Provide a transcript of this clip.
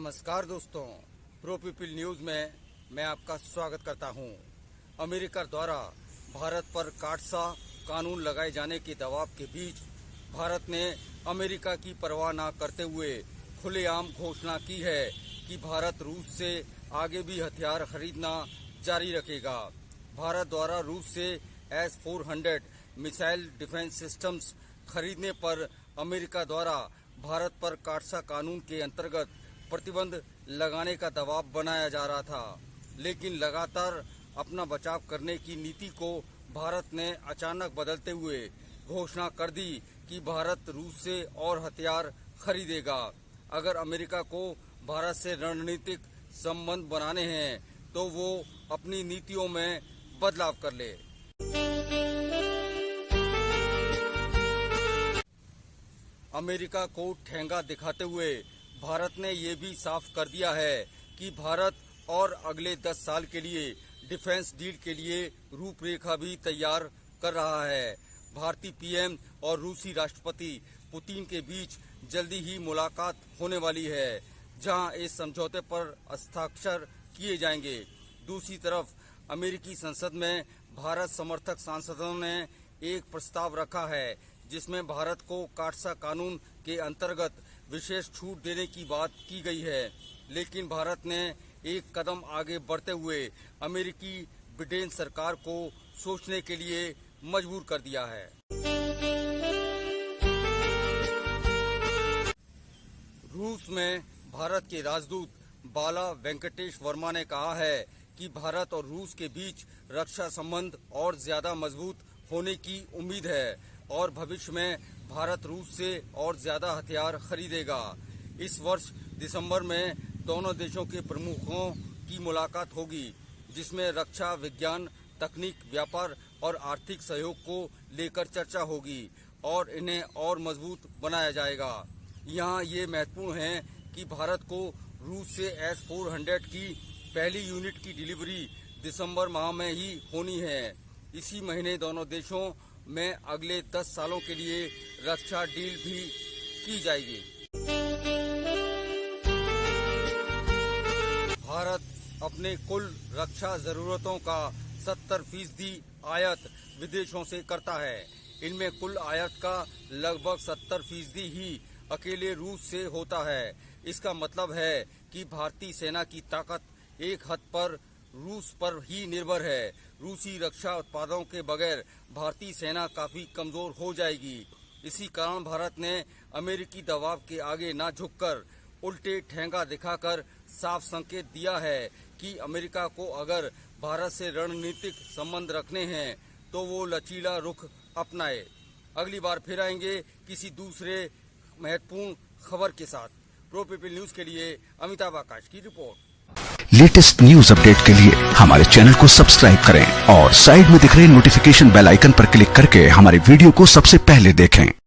नमस्कार दोस्तों, pro people news में मैं आपका स्वागत करता हूं। अमेरिका द्वारा भारत पर काटसा कानून लगाए जाने के दबाव के बीच भारत ने अमेरिका की परवाह न करते हुए खुलेआम घोषणा की है कि भारत रूस से आगे भी हथियार खरीदना जारी रखेगा। भारत द्वारा रूस से S-400 मिसाइल डिफेंस सिस्टम्स खरीदने पर अमेरिका द्वारा भारत पर काटसा कानून के अंतर्गत प्रतिबंध लगाने का दबाव बनाया जा रहा था, लेकिन लगातार अपना बचाव करने की नीति को भारत ने अचानक बदलते हुए घोषणा कर दी कि भारत रूस से और हथियार खरीदेगा। अगर अमेरिका को भारत से रणनीतिक संबंध बनाने हैं तो वो अपनी नीतियों में बदलाव कर ले। अमेरिका को ठेंगा दिखाते हुए भारत ने ये भी साफ कर दिया है कि भारत और अगले 10 साल के लिए डिफेंस डील के लिए रूपरेखा भी तैयार कर रहा है। भारतीय पीएम और रूसी राष्ट्रपति पुतिन के बीच जल्दी ही मुलाकात होने वाली है, जहां इस समझौते पर हस्ताक्षर किए जाएंगे। दूसरी तरफ अमेरिकी संसद में भारत समर्थक सांसदों ने एक प्रस्ताव रखा है जिसमें भारत को काटसा कानून के अंतर्गत विशेष छूट देने की बात की गई है, लेकिन भारत ने एक कदम आगे बढ़ते हुए अमेरिकी बिडेन सरकार को सोचने के लिए मजबूर कर दिया है। रूस में भारत के राजदूत बाला वेंकटेश वर्मा ने कहा है कि भारत और रूस के बीच रक्षा संबंध और ज्यादा मजबूत होने की उम्मीद है और भविष्य में भारत रूस से और ज्यादा हथियार खरीदेगा। इस वर्ष दिसंबर में दोनों देशों के प्रमुखों की मुलाकात होगी, जिसमें रक्षा, विज्ञान, तकनीक, व्यापार और आर्थिक सहयोग को लेकर चर्चा होगी और इन्हें और मजबूत बनाया जाएगा। यहाँ ये महत्वपूर्ण है कि भारत को रूस से S-400 की पहली यूनिट की डिलीवरी दिसंबर माह में ही होनी है। इसी महीने दोनों देशों में अगले 10 सालों के लिए रक्षा डील भी की जाएगी। भारत अपने कुल रक्षा जरूरतों का 70% आयात विदेशों से करता है। इनमें कुल आयात का लगभग 70% ही अकेले रूस से होता है। इसका मतलब है कि भारतीय सेना की ताकत एक हद पर रूस पर ही निर्भर है। रूसी रक्षा उत्पादों के बगैर भारतीय सेना काफी कमजोर हो जाएगी। इसी कारण भारत ने अमेरिकी दबाव के आगे न झुककर उल्टे ठेंगा दिखाकर साफ संकेत दिया है कि अमेरिका को अगर भारत से रणनीतिक संबंध रखने हैं तो वो लचीला रुख अपनाए। अगली बार फिर आएंगे किसी दूसरे महत्वपूर्ण खबर के साथ। प्रो पीपल न्यूज के लिए अमिताभ आकाश की रिपोर्ट। लेटेस्ट न्यूज अपडेट के लिए हमारे चैनल को सब्सक्राइब करें और साइड में दिख रहे नोटिफिकेशन बेल आइकन पर क्लिक करके हमारे वीडियो को सबसे पहले देखें।